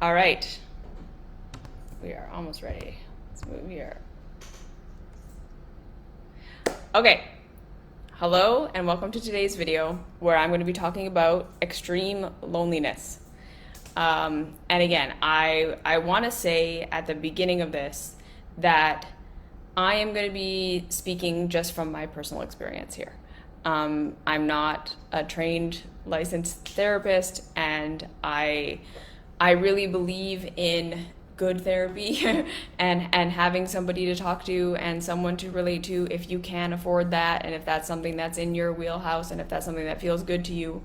All right, we are almost ready. Let's move here. Okay, hello and welcome to today's video where I'm going to be talking about extreme loneliness. And again, I want to say at the beginning of this that I am going to be speaking just from my personal experience here. I'm not a trained licensed therapist, and I really believe in good therapy and having somebody to talk to and someone to relate to if you can afford that, and if that's something that's in your wheelhouse and if that's something that feels good to you.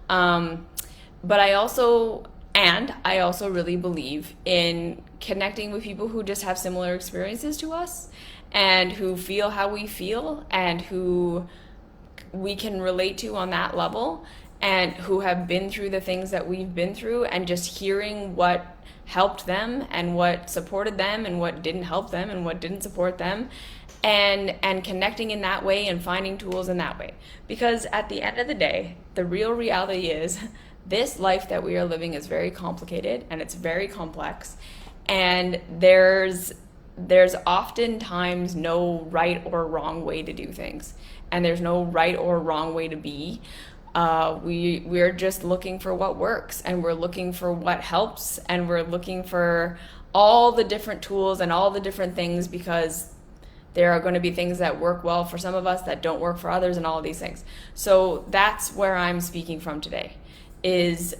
But I also really believe in connecting with people who just have similar experiences to us and who feel how we feel and who we can relate to on that level, and who have been through the things that we've been through, and just hearing what helped them and what supported them and what didn't help them and what didn't support them, and connecting in that way and finding tools in that way. Because at the end of the day, the real reality is this life that we are living is very complicated and it's very complex, and there's oftentimes no right or wrong way to do things, and there's no right or wrong way to be. We're just looking for what works, and we're looking for what helps, and we're looking for all the different tools and all the different things, because there are going to be things that work well for some of us that don't work for others, and all of these things. So that's where I'm speaking from today. Is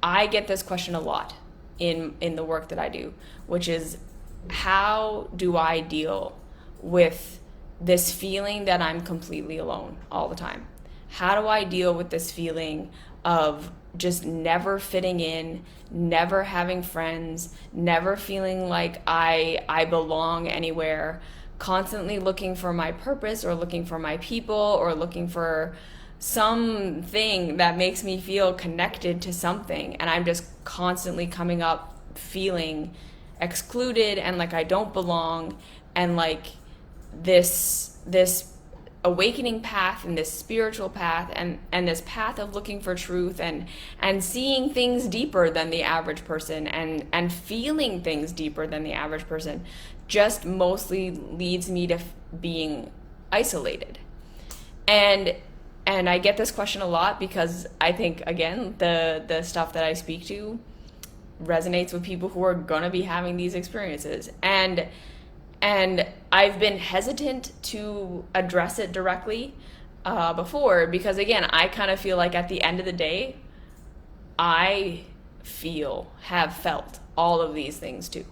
I get this question a lot in the work that I do, which is, how do I deal with this feeling that I'm completely alone all the time? How do I deal with this feeling of just never fitting in, never having friends, never feeling like I belong anywhere, constantly looking for my purpose or looking for my people or looking for something that makes me feel connected to something, and I'm just constantly coming up feeling excluded and like I don't belong, and like this awakening path and this spiritual path and this path of looking for truth and seeing things deeper than the average person and feeling things deeper than the average person just mostly leads me to being isolated. And I get this question a lot because I think, again, the stuff that I speak to resonates with people who are gonna be having these experiences. And I've been hesitant to address it directly before, because again, I kind of feel like at the end of the day, I have felt all of these things too,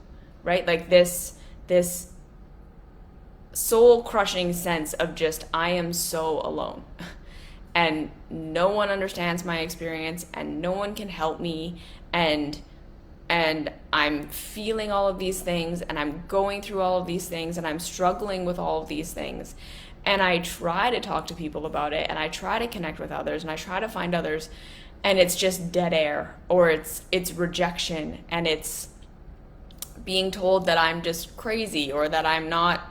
right? Like this soul crushing sense of just, I am so alone and no one understands my experience and no one can help me, and I'm feeling all of these things, and I'm going through all of these things, and I'm struggling with all of these things. And I try to talk to people about it, and I try to connect with others, and I try to find others, and it's just dead air, or it's rejection, and it's being told that I'm just crazy, or that I'm not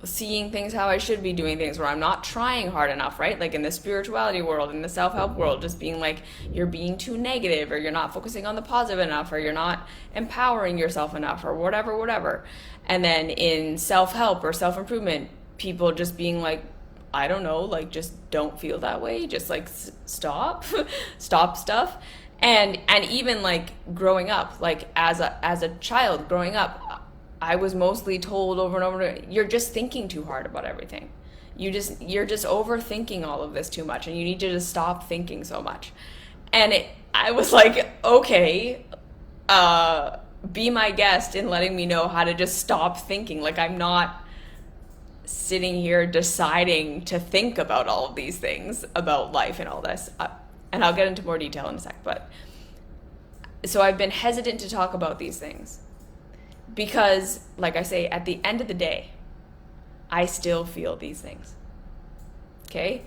seeing things how I should be doing things, or I'm not trying hard enough, right? Like in the spirituality world, in the self-help world, just being like, you're being too negative, or you're not focusing on the positive enough, or you're not empowering yourself enough, or whatever. And then in self-help or self-improvement, people just being like, I don't know, like, just don't feel that way, just like stop stuff. And even like growing up, like as a child growing up, I was mostly told over and over, you're just thinking too hard about everything. You're just overthinking all of this too much, and you need to just stop thinking so much. And I was like, okay, be my guest in letting me know how to just stop thinking. Like, I'm not sitting here deciding to think about all of these things about life and all this. And I'll get into more detail in a sec. But so I've been hesitant to talk about these things, because, like I say, at the end of the day, I still feel these things, okay?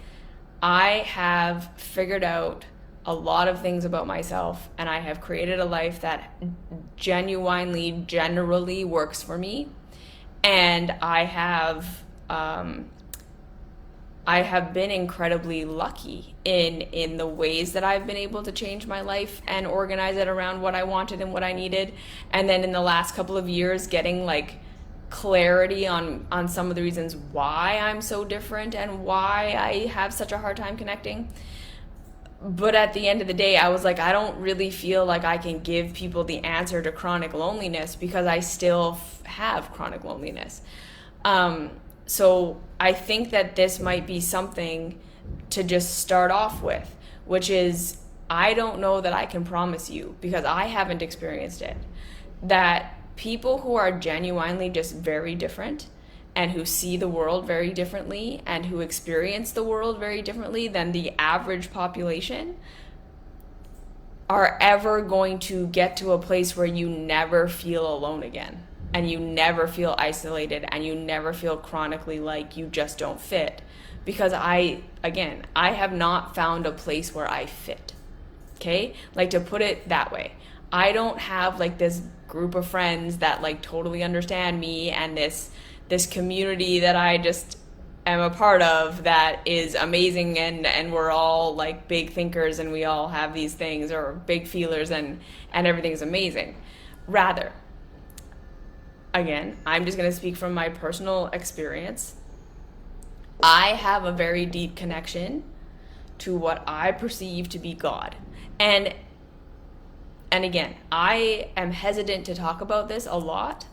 I have figured out a lot of things about myself, and I have created a life that generally works for me, and I have I have been incredibly lucky in the ways that I've been able to change my life and organize it around what I wanted and what I needed. And then in the last couple of years, getting like clarity on some of the reasons why I'm so different and why I have such a hard time connecting. But at the end of the day, I was like, I don't really feel like I can give people the answer to chronic loneliness because I still have chronic loneliness. So I think that this might be something to just start off with, which is, I don't know that I can promise you, because I haven't experienced it, that people who are genuinely just very different and who see the world very differently and who experience the world very differently than the average population are ever going to get to a place where you never feel alone again, and you never feel isolated, and you never feel chronically like you just don't fit. Because I have not found a place where I fit. Okay? Like, to put it that way, I don't have like this group of friends that like totally understand me, and this community that I just am a part of that is amazing, and we're all like big thinkers and we all have these things, or big feelers, and everything's amazing. Rather, again, I'm just going to speak from my personal experience. I have a very deep connection to what I perceive to be God. And again, I am hesitant to talk about this a lot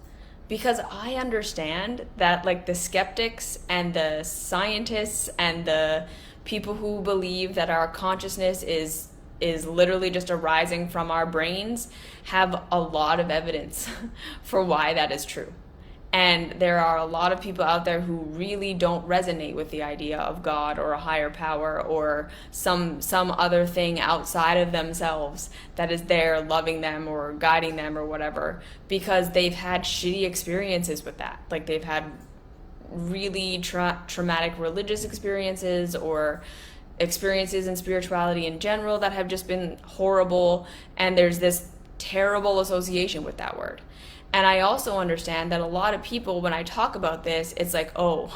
because I understand that like the skeptics and the scientists and the people who believe that our consciousness is literally just arising from our brains have a lot of evidence for why that is true. And there are a lot of people out there who really don't resonate with the idea of God or a higher power or some other thing outside of themselves that is there loving them or guiding them or whatever, because they've had shitty experiences with that. Like, they've had really traumatic religious experiences or experiences in spirituality in general that have just been horrible, and there's this terrible association with that word. And I also understand that a lot of people, when I talk about this, it's like, oh,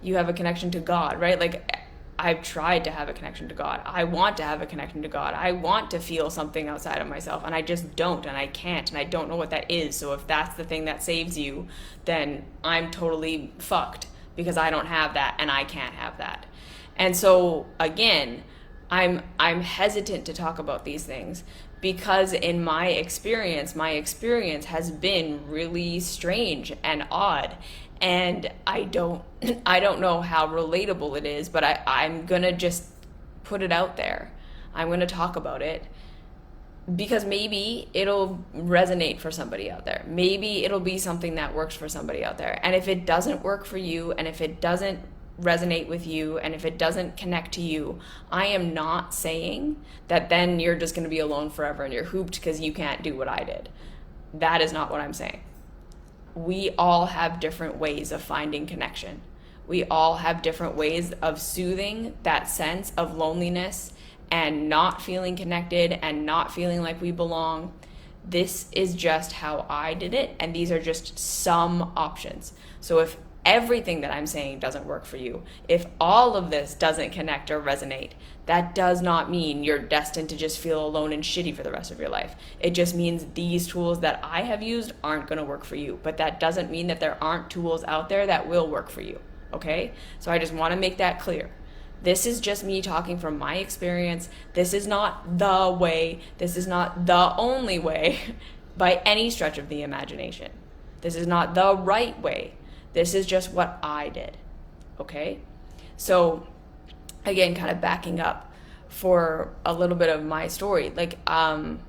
you have a connection to God, right? Like, I've tried to have a connection to God. I want to have a connection to God. I want to feel something outside of myself, and I just don't, and I can't, and I don't know what that is. So if that's the thing that saves you, then I'm totally fucked because I don't have that and I can't have that. And so again, I'm hesitant to talk about these things because in my experience has been really strange and odd, and I don't know how relatable it is, but I'm gonna just put it out there. I'm gonna talk about it because maybe it'll resonate for somebody out there. Maybe it'll be something that works for somebody out there. And if it doesn't work for you, and if it doesn't resonate with you, and if it doesn't connect to you, I am not saying that then you're just going to be alone forever and you're hooped because you can't do what I did. That is not what I'm saying. We all have different ways of finding connection. We all have different ways of soothing that sense of loneliness and not feeling connected and not feeling like we belong. This is just how I did it, and these are just some options. So if everything that I'm saying doesn't work for you, if all of this doesn't connect or resonate, that does not mean you're destined to just feel alone and shitty for the rest of your life. It just means these tools that I have used aren't going to work for you. But that doesn't mean that there aren't tools out there that will work for you. Okay? So I just want to make that clear. This is just me talking from my experience. This is not the way. This is not the only way by any stretch of the imagination. This is not the right way. This is just what I did, okay? So, again, kind of backing up for a little bit of my story. Like, when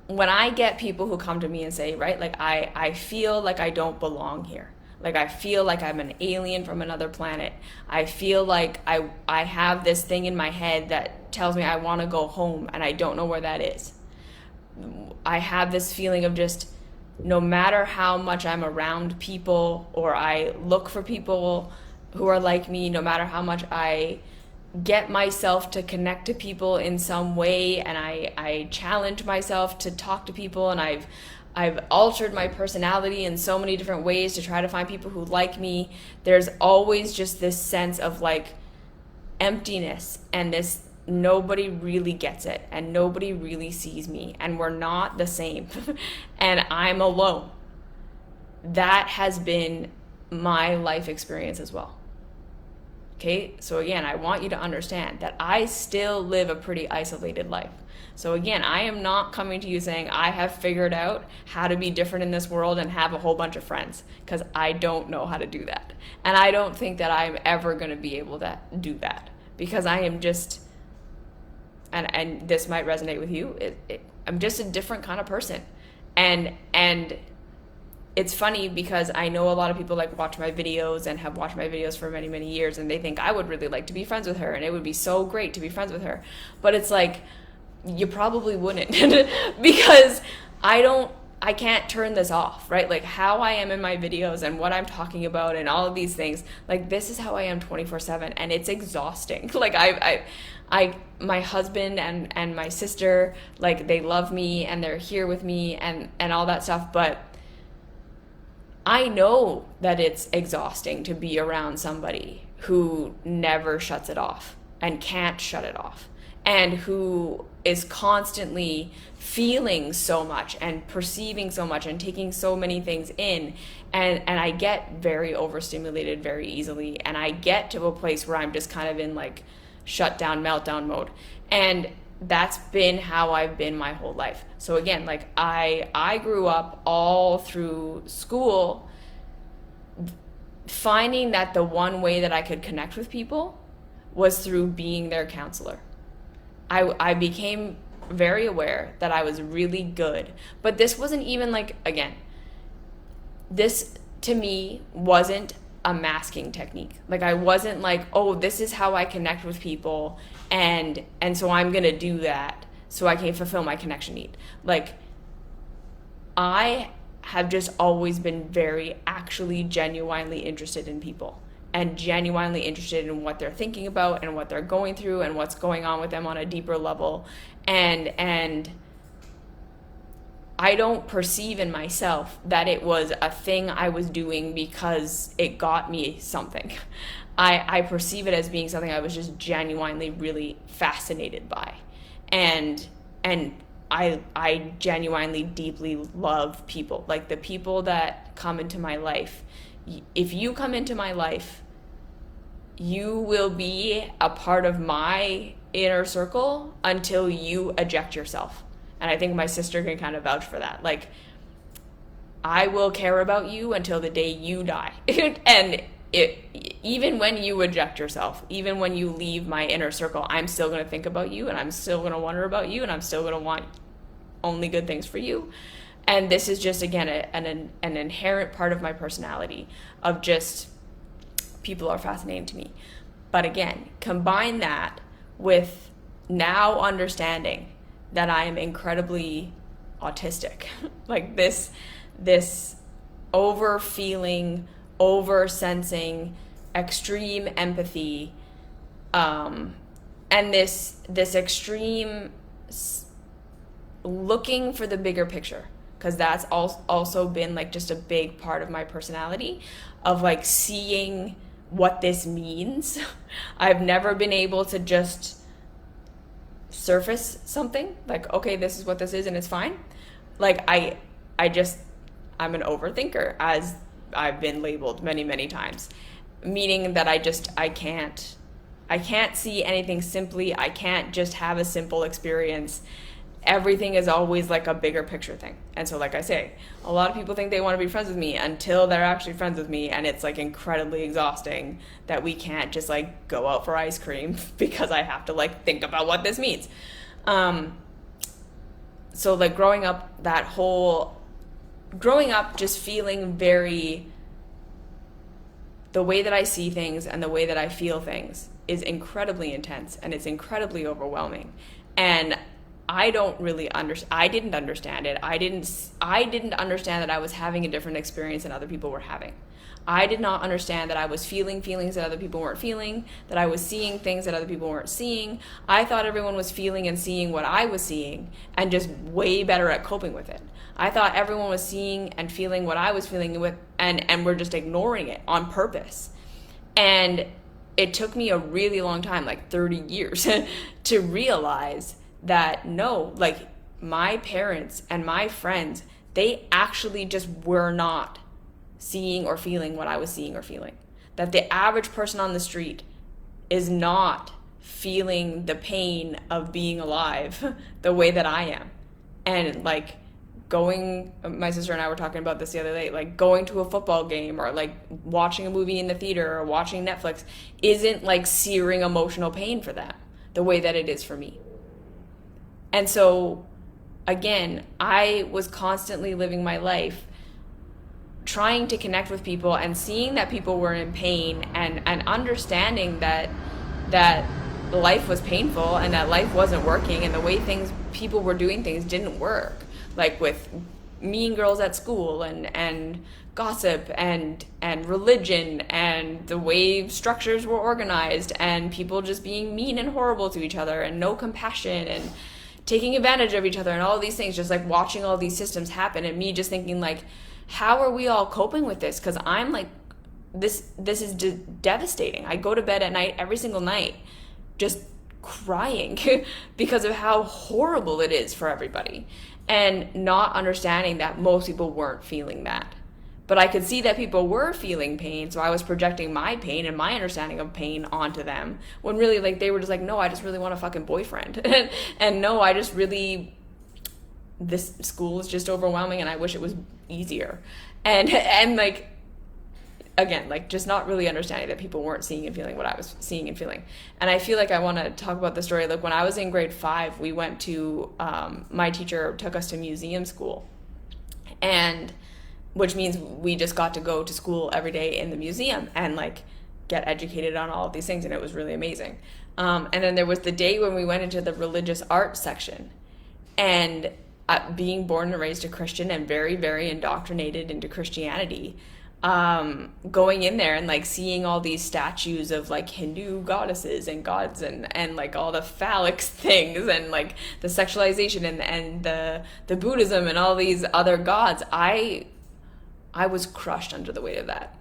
I get people who come to me and say, right, like, I feel like I don't belong here. Like, I feel like I'm an alien from another planet. I feel like I have this thing in my head that tells me I want to go home, and I don't know where that is. I have this feeling of just, no matter how much I'm around people or I look for people who are like me, no matter how much I get myself to connect to people in some way, and I challenge myself to talk to people, and I've altered my personality in so many different ways to try to find people who like me. There's always just this sense of like emptiness and this nobody really gets it and nobody really sees me and we're not the same and I'm alone. That has been my life experience as well. Okay, so again, I want you to understand that I still live a pretty isolated life. So again, I am not coming to you saying I have figured out how to be different in this world and have a whole bunch of friends, because I don't know how to do that. And I don't think that I'm ever going to be able to do that, because I am just, and this might resonate with you, I'm just a different kind of person. And it's funny because I know a lot of people like watch my videos and have watched my videos for many, many years, and they think I would really like to be friends with her and it would be so great to be friends with her. But it's like, you probably wouldn't because I can't turn this off, right? Like how I am in my videos and what I'm talking about and all of these things, like this is how I am 24/7, and it's exhausting. Like my husband and my sister, like they love me and they're here with me and all that stuff, but I know that it's exhausting to be around somebody who never shuts it off and can't shut it off, and who is constantly feeling so much and perceiving so much and taking so many things in. And I get very overstimulated very easily, and I get to a place where I'm just kind of in like shutdown, meltdown mode. And that's been how I've been my whole life. So again, like I grew up all through school finding that the one way that I could connect with people was through being their counselor. I became very aware that I was really good, but this wasn't even like, again, this to me wasn't a masking technique. Like I wasn't like, oh, this is how I connect with people, and so I'm gonna do that so I can fulfill my connection need. Like I have just always been very actually genuinely interested in people and genuinely interested in what they're thinking about and what they're going through and what's going on with them on a deeper level. And I don't perceive in myself that it was a thing I was doing because it got me something. I perceive it as being something I was just genuinely really fascinated by. And I genuinely deeply love people. Like the people that come into my life, if you come into my life, you will be a part of my inner circle until you eject yourself. And I think my sister can kind of vouch for that. Like, I will care about you until the day you die. And even when you eject yourself, even when you leave my inner circle, I'm still going to think about you, and I'm still going to wonder about you, and I'm still going to want only good things for you. And this is just, again, an inherent part of my personality of just people are fascinating to me. But again, combine that with now understanding that I am incredibly autistic. Like this over feeling, over sensing, extreme empathy, and this extreme looking for the bigger picture, because that's also been like just a big part of my personality of like seeing what this means. I've never been able to just surface something like, okay, this is what this is and it's fine. Like I'm an overthinker, as I've been labeled many, many times, meaning that I can't see anything simply. I can't just have a simple experience. Everything is always like a bigger picture thing. And so, like I say, a lot of people think they want to be friends with me until they're actually friends with me, and it's like incredibly exhausting that we can't just like go out for ice cream because I have to like think about what this means. So like growing up just feeling very, the way that I see things and the way that I feel things is incredibly intense, and it's incredibly overwhelming. And I don't really I didn't understand it. I didn't understand that I was having a different experience than other people were having. I did not understand that I was feeling feelings that other people weren't feeling, that I was seeing things that other people weren't seeing. I thought everyone was feeling and seeing what I was seeing and just way better at coping with it. I thought everyone was seeing and feeling what I was feeling with, and we're just ignoring it on purpose. And it took me a really long time, like 30 years, to realize that no, like my parents and my friends, they actually just were not seeing or feeling what I was seeing or feeling. That the average person on the street is not feeling the pain of being alive the way that I am. And like my sister and I were talking about this the other day, like going to a football game or like watching a movie in the theater or watching Netflix isn't like searing emotional pain for them the way that it is for me. And so again, I was constantly living my life trying to connect with people and seeing that people were in pain and understanding that life was painful and that life wasn't working and the way people were doing things didn't work, like with mean girls at school and gossip and religion and the way structures were organized and people just being mean and horrible to each other and no compassion and taking advantage of each other and all of these things, just like watching all these systems happen and me just thinking like, how are we all coping with this? Because I'm like, this is devastating. I go to bed at night every single night just crying because of how horrible it is for everybody and not understanding that most people weren't feeling that. But I could see that people were feeling pain, so I was projecting my pain and my understanding of pain onto them when really like they were just like, no, I just really want a fucking boyfriend. And no, I just really, this school is just overwhelming and I wish it was easier. And like, again, like just not really understanding that people weren't seeing and feeling what I was seeing and feeling. And I feel like I want to talk about the story. Like when I was in grade 5, we went to, my teacher took us to museum school, and which means we just got to go to school every day in the museum and like get educated on all of these things. And it was really amazing. And then there was the day when we went into the religious art section, and being born and raised a Christian and very, very indoctrinated into Christianity, going in there and like seeing all these statues of like Hindu goddesses and gods and like all the phallic things and like the sexualization and the Buddhism and all these other gods, I was crushed under the weight of that.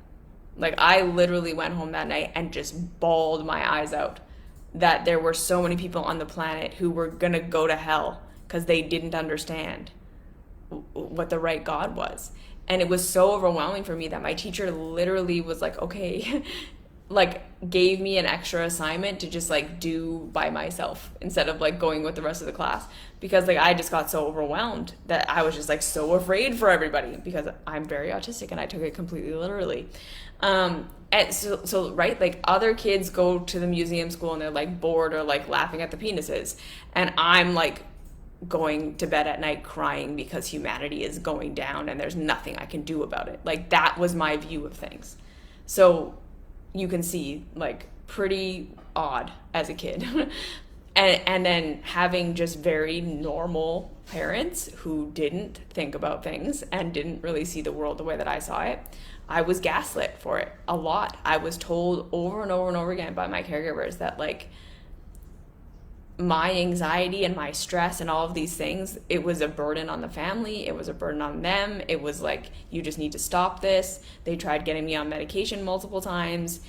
Like I literally went home that night and just bawled my eyes out that there were so many people on the planet who were gonna go to hell because they didn't understand what the right God was. And it was so overwhelming for me that my teacher literally was like, okay, like gave me an extra assignment to just like do by myself instead of like going with the rest of the class, because like I just got so overwhelmed that I was just like so afraid for everybody because I'm very autistic and I took it completely literally. And so right, like other kids go to the museum school and they're like bored or like laughing at the penises, and I'm like going to bed at night crying because humanity is going down and there's nothing I can do about it. Like that was my view of things. So you can see like pretty odd as a kid. and then having just very normal parents who didn't think about things and didn't really see the world the way that I saw it. I was gaslit for it a lot. I was told over and over and over again by my caregivers that like my anxiety and my stress and all of these things, it was a burden on the family. It was a burden on them. It was like, you just need to stop this. They tried getting me on medication multiple times.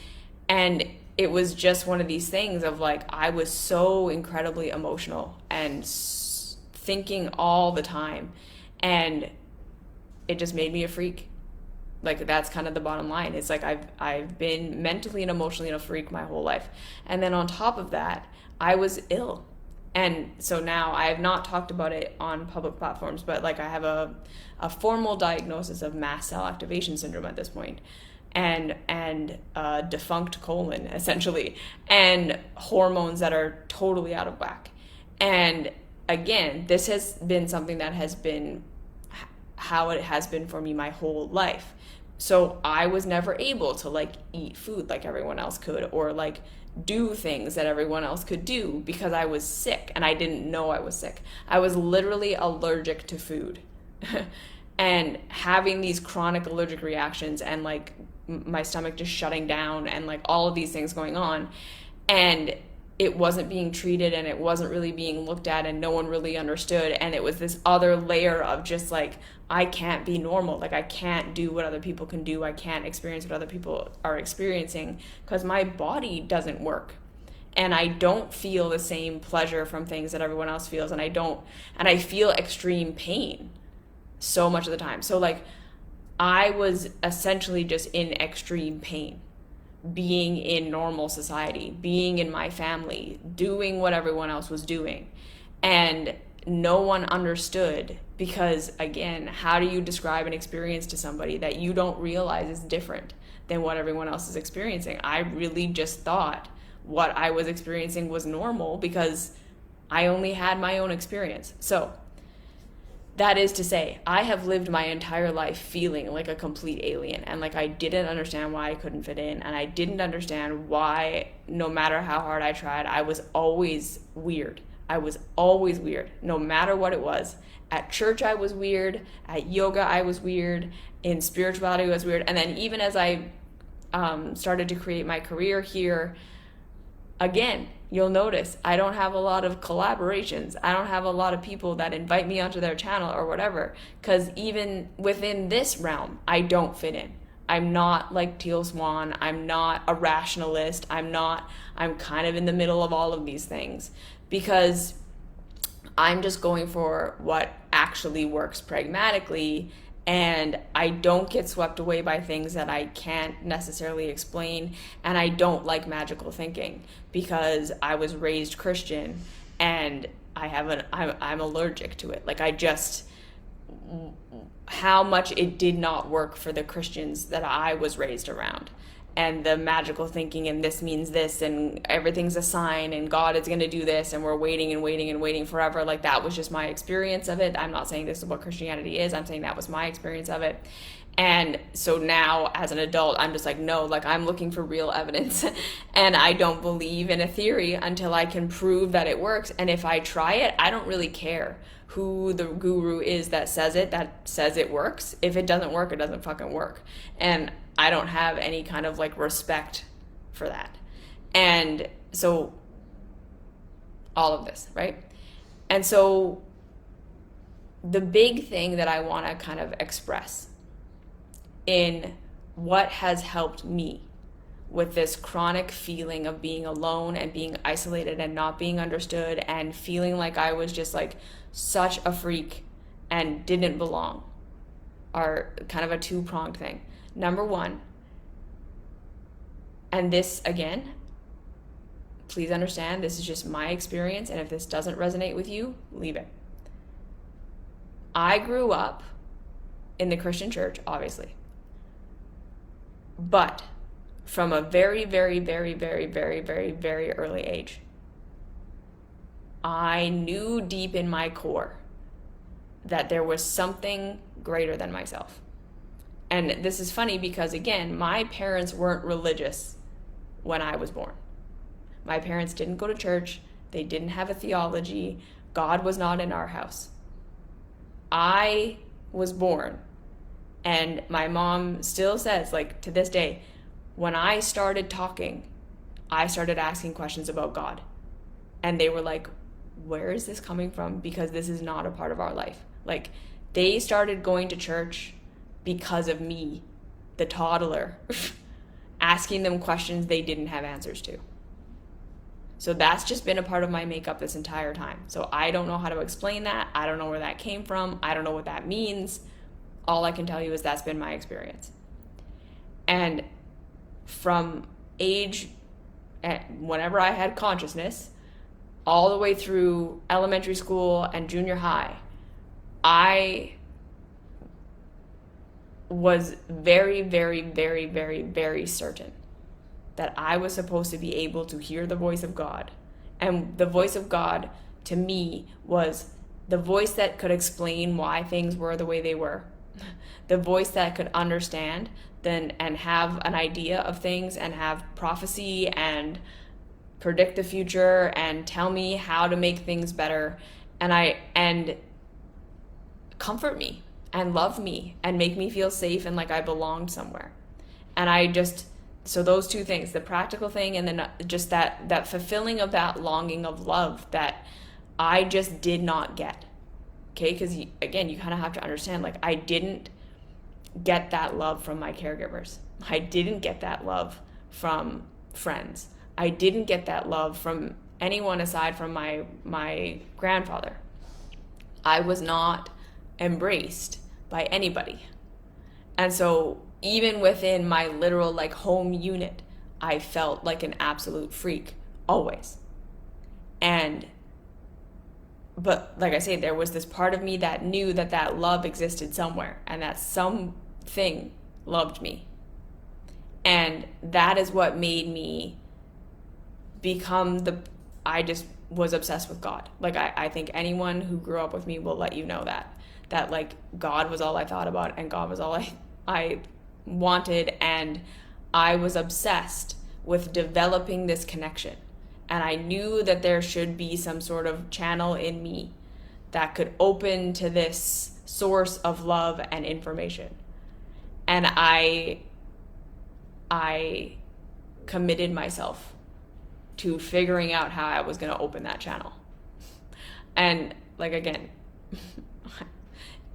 And it was just one of these things of like, I was so incredibly emotional and thinking all the time. And it just made me a freak. Like that's kind of the bottom line. It's like I've been mentally and emotionally a freak my whole life. And then on top of that, I was ill. And so now I have not talked about it on public platforms, but like I have a formal diagnosis of mast cell activation syndrome at this point, and a defunct colon essentially, and hormones that are totally out of whack. And again, this has been something that has been how it has been for me my whole life. So I was never able to like eat food like everyone else could, or like do things that everyone else could do because I was sick and I didn't know I was sick. I was literally allergic to food. And having these chronic allergic reactions and like my stomach just shutting down and like all of these things going on, and it wasn't being treated and it wasn't really being looked at and no one really understood, and it was this other layer of just like, I can't be normal, like I can't do what other people can do, I can't experience what other people are experiencing because my body doesn't work and I don't feel the same pleasure from things that everyone else feels, and I feel extreme pain so much of the time. So like I was essentially just in extreme pain, being in normal society, being in my family, doing what everyone else was doing. And no one understood because, again, how do you describe an experience to somebody that you don't realize is different than what everyone else is experiencing? I really just thought what I was experiencing was normal because I only had my own experience. So that is to say, I have lived my entire life feeling like a complete alien, and like I didn't understand why I couldn't fit in, and I didn't understand why, no matter how hard I tried, I was always weird. I was always weird, no matter what it was. At church, I was weird. At yoga, I was weird. In spirituality, I was weird. And then even as I started to create my career here, again, you'll notice I don't have a lot of collaborations. I don't have a lot of people that invite me onto their channel or whatever, because even within this realm, I don't fit in. I'm not like Teal Swan. I'm not a rationalist. I'm kind of in the middle of all of these things because I'm just going for what actually works pragmatically, and I don't get swept away by things that I can't necessarily explain, and I don't like magical thinking because I was raised Christian and I'm allergic to it. Like how much it did not work for the Christians that I was raised around. And the magical thinking, and this means this, and everything's a sign, and God is going to do this, and we're waiting and waiting and waiting forever. Like, that was just my experience of it. I'm not saying this is what Christianity is. I'm saying that was my experience of it. And so now, as an adult, I'm just like, no, like, I'm looking for real evidence. And I don't believe in a theory until I can prove that it works. And if I try it, I don't really care who the guru is that says it works. If it doesn't work, it doesn't fucking work. And I don't have any kind of like respect for that. And so all of this, right? And so the big thing that I want to kind of express in what has helped me with this chronic feeling of being alone and being isolated and not being understood and feeling like I was just like such a freak and didn't belong are kind of a two-pronged thing. Number one, and this again, please understand, this is just my experience, and if this doesn't resonate with you, leave it. I grew up in the Christian church, obviously, but from a very, very, very, very, very, very, very early age, I knew deep in my core that there was something greater than myself. And this is funny because, again, my parents weren't religious when I was born. My parents didn't go to church. They didn't have a theology. God was not in our house. I was born, and my mom still says, like, to this day, when I started talking, I started asking questions about God. And they were like, where is this coming from? Because this is not a part of our life. Like, they started going to church because of me, the toddler, asking them questions they didn't have answers to. So that's just been a part of my makeup this entire time. So I don't know how to explain that. I don't know where that came from. I don't know what that means. All I can tell you is that's been my experience. And from age, whenever I had consciousness, all the way through elementary school and junior high, I was very, very, very, very, very certain that I was supposed to be able to hear the voice of God. And the voice of God, to me, was the voice that could explain why things were the way they were. The voice that could understand and have an idea of things and have prophecy and predict the future and tell me how to make things better, and comfort me and love me and make me feel safe and like I belonged somewhere. And so those two things, the practical thing and then just that fulfilling of that longing of love that I just did not get. Okay, because again, you kind of have to understand, like, I didn't get that love from my caregivers. I didn't get that love from friends. I didn't get that love from anyone aside from my grandfather. I was not embraced by anybody. And so even within my literal like home unit, I felt like an absolute freak always. But like I say, there was this part of me that knew that love existed somewhere and that something loved me. And that is what made me become I just was obsessed with God. Like I think anyone who grew up with me will let you know that like God was all I thought about and God was all I wanted, and I was obsessed with developing this connection. And I knew that there should be some sort of channel in me that could open to this source of love and information. And I committed myself to figuring out how I was going to open that channel. And like, again,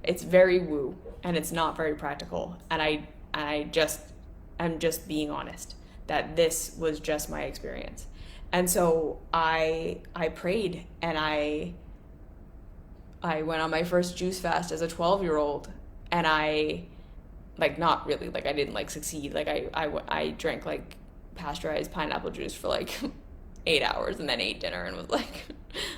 it's very woo and it's not very practical. And I'm just being honest that this was just my experience. And so I prayed, and I went on my first juice fast as a 12-year-old, and I, like, not really, like, I didn't like succeed. Like I drank like pasteurized pineapple juice for like 8 hours and then ate dinner and was like,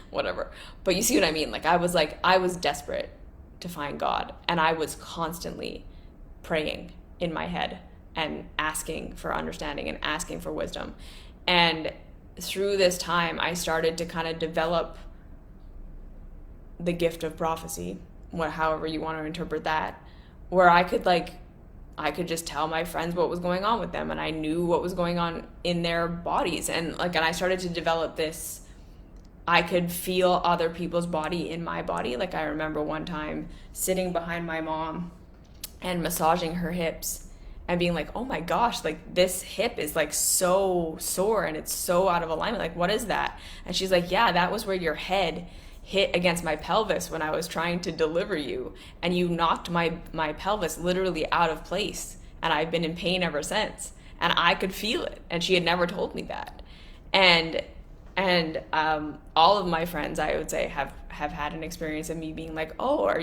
whatever. But you see what I mean? Like I was desperate to find God, and I was constantly praying in my head and asking for understanding and asking for wisdom. And through this time, I started to kind of develop the gift of prophecy, however you want to interpret that, where I could just tell my friends what was going on with them, and I knew what was going on in their bodies. And I started to develop this, I could feel other people's body in my body. Like I remember one time sitting behind my mom and massaging her hips and being like, oh my gosh, like this hip is like so sore and it's so out of alignment. Like, what is that? And she's like, yeah, that was where your head hit against my pelvis when I was trying to deliver you. And you knocked my pelvis literally out of place. And I've been in pain ever since. And I could feel it. And she had never told me that. And all of my friends, I would say, have had an experience of me being like, oh,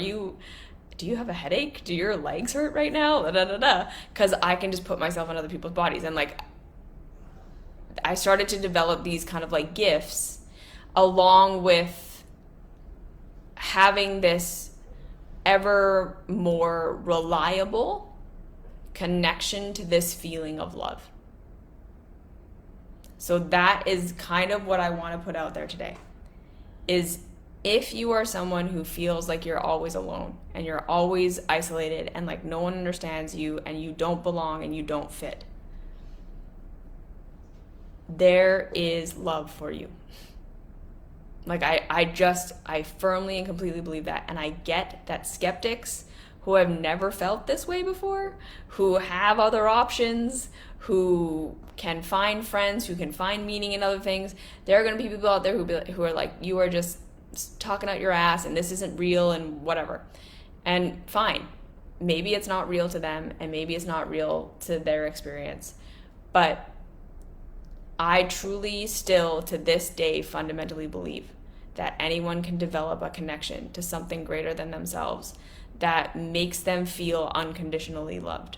do you have a headache? Do your legs hurt right now? Because I can just put myself in other people's bodies. And like, I started to develop these kind of like gifts along with having this ever more reliable connection to this feeling of love. So that is kind of what I want to put out there today, is if you are someone who feels like you're always alone and you're always isolated and like no one understands you and you don't belong and you don't fit, there is love for you. Like I firmly and completely believe that. And I get that skeptics who have never felt this way before, who have other options, who can find friends, who can find meaning in other things, there are going to be people out there who are like, you are just talking out your ass and this isn't real and whatever. And fine, maybe it's not real to them and maybe it's not real to their experience, but I truly still to this day fundamentally believe that anyone can develop a connection to something greater than themselves that makes them feel unconditionally loved.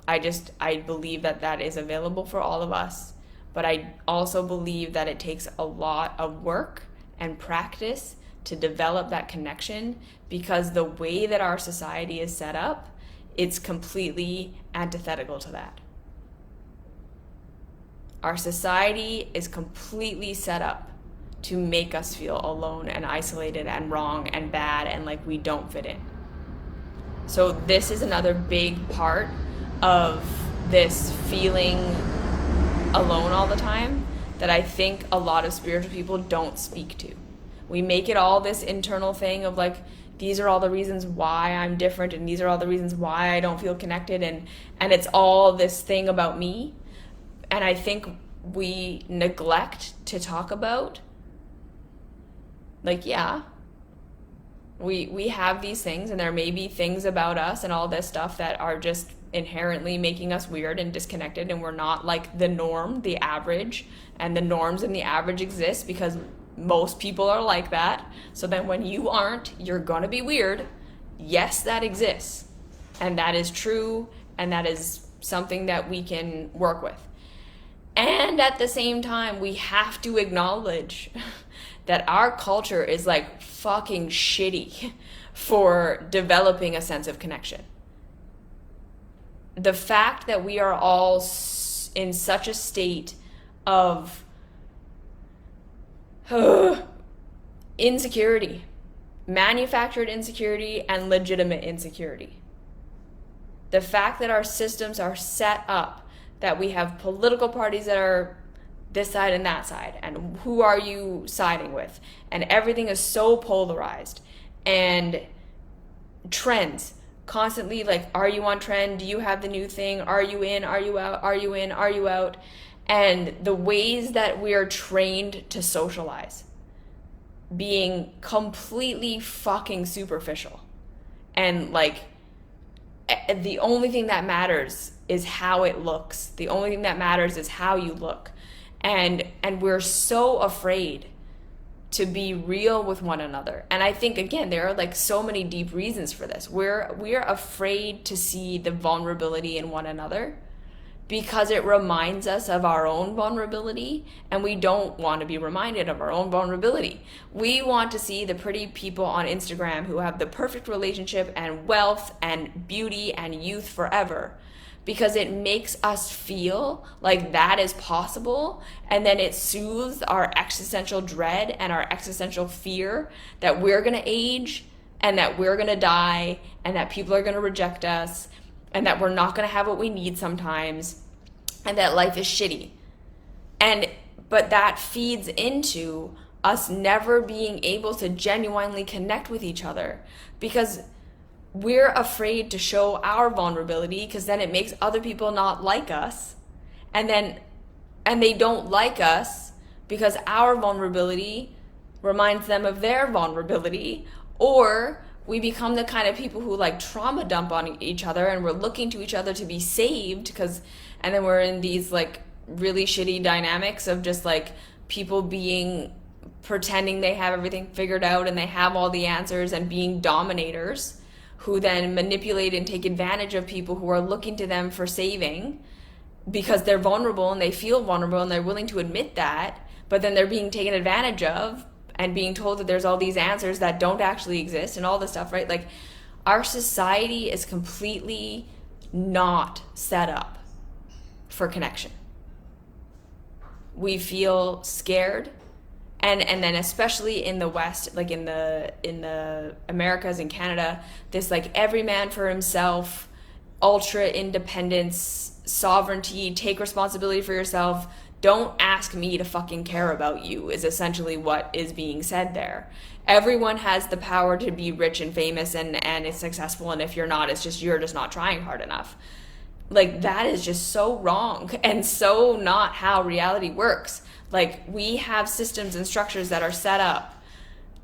I believe that is available for all of us. But I also believe that it takes a lot of work and practice to develop that connection, because the way that our society is set up, it's completely antithetical to that. Our society is completely set up to make us feel alone and isolated and wrong and bad and like we don't fit in. So this is another big part of this feeling alone all the time that I think a lot of spiritual people don't speak to. We make it all this internal thing of like, these are all the reasons why I'm different, and these are all the reasons why I don't feel connected, and it's all this thing about me. And I think we neglect to talk about, like, yeah, we have these things, and there may be things about us and all this stuff that are just inherently making us weird and disconnected, and we're not like the norm, the average, and the norms and the average exist because most people are like that. So then when you aren't, you're gonna be weird. Yes, that exists, and that is true, and that is something that we can work with. And at the same time, we have to acknowledge that our culture is like fucking shitty for developing a sense of connection. The fact that we are all in such a state of insecurity, manufactured insecurity and legitimate insecurity. The fact that our systems are set up, that we have political parties that are this side and that side, and who are you siding with, and everything is so polarized, and trends constantly, like, are you on trend? Do you have the new thing? Are you in? Are you out? Are you in? Are you out? And the ways that we are trained to socialize being completely fucking superficial, and like the only thing that matters is how it looks. The only thing that matters is how you look. And we're so afraid to be real with one another. And I think, again, there are like so many deep reasons for this. We're afraid to see the vulnerability in one another because it reminds us of our own vulnerability, and we don't want to be reminded of our own vulnerability. We want to see the pretty people on Instagram who have the perfect relationship and wealth and beauty and youth forever, because it makes us feel like that is possible, and then it soothes our existential dread and our existential fear that we're going to age, and that we're going to die, and that people are going to reject us, and that we're not going to have what we need sometimes, and that life is shitty. But that feeds into us never being able to genuinely connect with each other, because we're afraid to show our vulnerability, because then it makes other people not like us, and they don't like us because our vulnerability reminds them of their vulnerability. Or we become the kind of people who like trauma dump on each other, and we're looking to each other to be saved, and then we're in these like really shitty dynamics of just like people pretending they have everything figured out and they have all the answers, and being dominators who then manipulate and take advantage of people who are looking to them for saving because they're vulnerable and they feel vulnerable and they're willing to admit that, but then they're being taken advantage of and being told that there's all these answers that don't actually exist and all this stuff, right? Like, our society is completely not set up for connection. We feel scared. And then especially in the West, like in the Americas and Canada, this like every man for himself, ultra independence, sovereignty, take responsibility for yourself, don't ask me to fucking care about you, is essentially what is being said there. Everyone has the power to be rich and famous and is successful, and if you're not, it's just you're just not trying hard enough. Like, that is just so wrong and so not how reality works. Like, we have systems and structures that are set up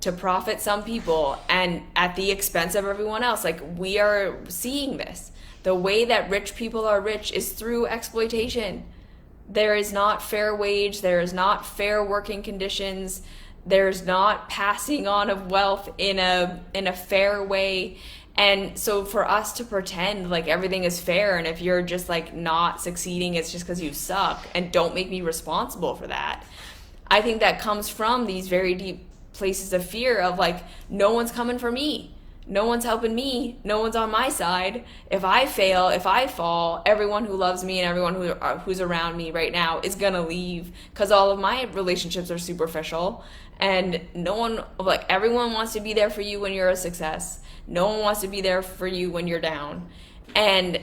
to profit some people and at the expense of everyone else. Like, we are seeing this. The way that rich people are rich is through exploitation. There is not fair wage. There is not fair working conditions. There's not passing on of wealth in a fair way. And so for us to pretend like everything is fair, and if you're just like not succeeding, it's just because you suck, and don't make me responsible for that. I think that comes from these very deep places of fear of like, no one's coming for me. No one's helping me. No one's on my side. If I fail, if I fall, everyone who loves me and everyone who's around me right now is gonna leave, because all of my relationships are superficial, and everyone wants to be there for you when you're a success. No one wants to be there for you when you're down. And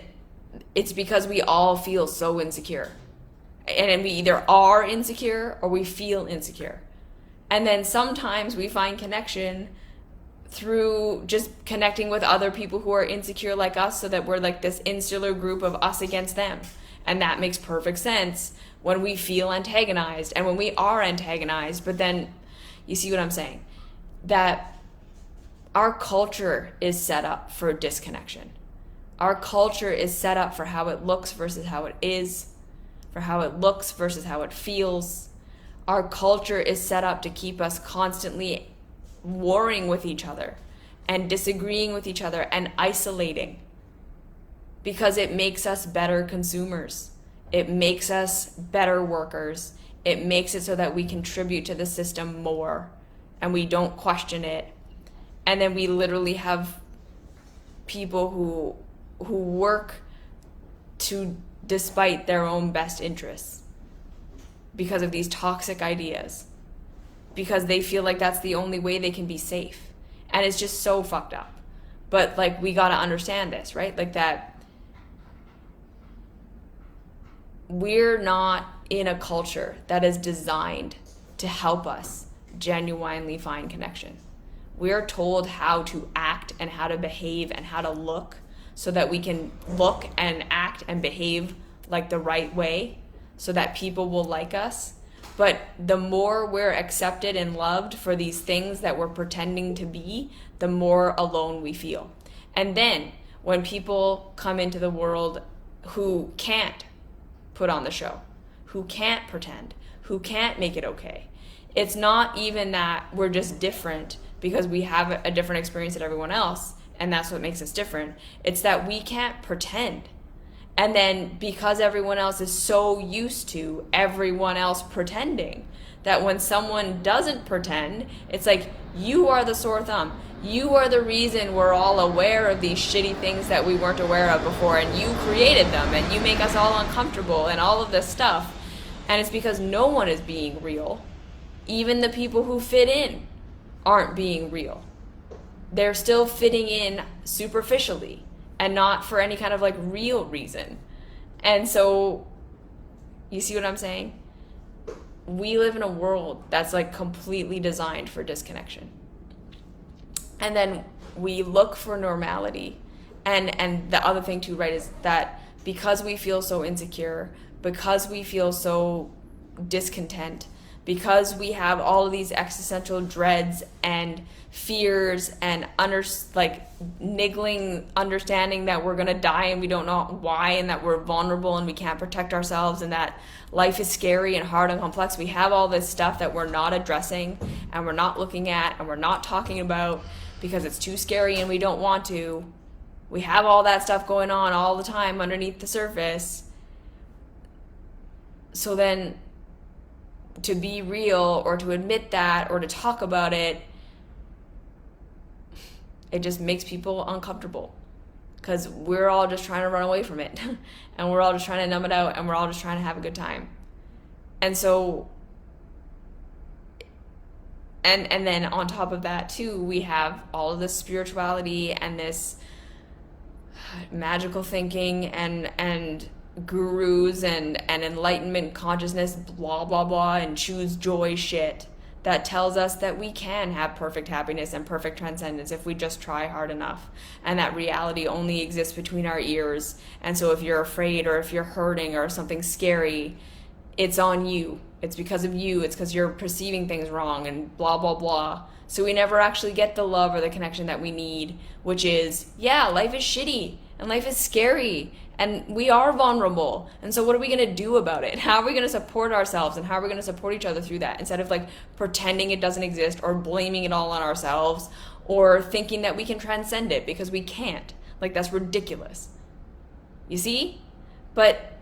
it's because we all feel so insecure. And we either are insecure or we feel insecure. And then sometimes we find connection through just connecting with other people who are insecure like us, so that we're like this insular group of us against them. And that makes perfect sense when we feel antagonized and when we are antagonized. But then you see what I'm saying? That our culture is set up for disconnection. Our culture is set up for how it looks versus how it is, for how it looks versus how it feels. Our culture is set up to keep us constantly warring with each other and disagreeing with each other and isolating, because it makes us better consumers. It makes us better workers. It makes it so that we contribute to the system more and we don't question it. And then we literally have people who work to despite their own best interests because of these toxic ideas, because they feel like that's the only way they can be safe. And it's just so fucked up. But like, we got to understand this, right? Like, that we're not in a culture that is designed to help us genuinely find connection. We're told how to act and how to behave and how to look so that we can look and act and behave like the right way so that people will like us. But the more we're accepted and loved for these things that we're pretending to be, the more alone we feel. And then when people come into the world who can't put on the show, who can't pretend, who can't make it okay, it's not even that we're just different because we have a different experience than everyone else, and that's what makes us different. It's that we can't pretend. And then because everyone else is so used to everyone else pretending, that when someone doesn't pretend, it's like, you are the sore thumb. You are the reason we're all aware of these shitty things that we weren't aware of before, and you created them, and you make us all uncomfortable and all of this stuff. And it's because no one is being real. Even the people who fit in aren't being real. They're still fitting in superficially and not for any kind of like real reason. And so, you see what I'm saying? We live in a world that's like completely designed for disconnection. And then we look for normality. And the other thing too, right, is that because we feel so insecure, because we feel so discontent, because we have all of these existential dreads and fears and niggling understanding that we're gonna die and we don't know why, and that we're vulnerable and we can't protect ourselves, and that life is scary and hard and complex. We have all this stuff that we're not addressing and we're not looking at and we're not talking about because it's too scary and we don't want to. We have all that stuff going on all the time underneath the surface. So then, to be real or to admit that or to talk about it, it just makes people uncomfortable, because we're all just trying to run away from it and we're all just trying to numb it out and we're all just trying to have a good time. And so, and then on top of that too, we have all of this spirituality and this magical thinking and gurus and enlightenment consciousness, blah, blah, blah, and choose joy shit that tells us that we can have perfect happiness and perfect transcendence if we just try hard enough, and that reality only exists between our ears. And so if you're afraid or if you're hurting or something scary, it's on you. It's because of you. It's because you're perceiving things wrong and blah, blah, blah. So we never actually get the love or the connection that we need, which is, yeah, life is shitty and life is scary and we are vulnerable. And so what are we going to do about it? How are we going to support ourselves, and how are we going to support each other through that, instead of like pretending it doesn't exist or blaming it all on ourselves or thinking that we can transcend it, because we can't. Like, that's ridiculous. You see? But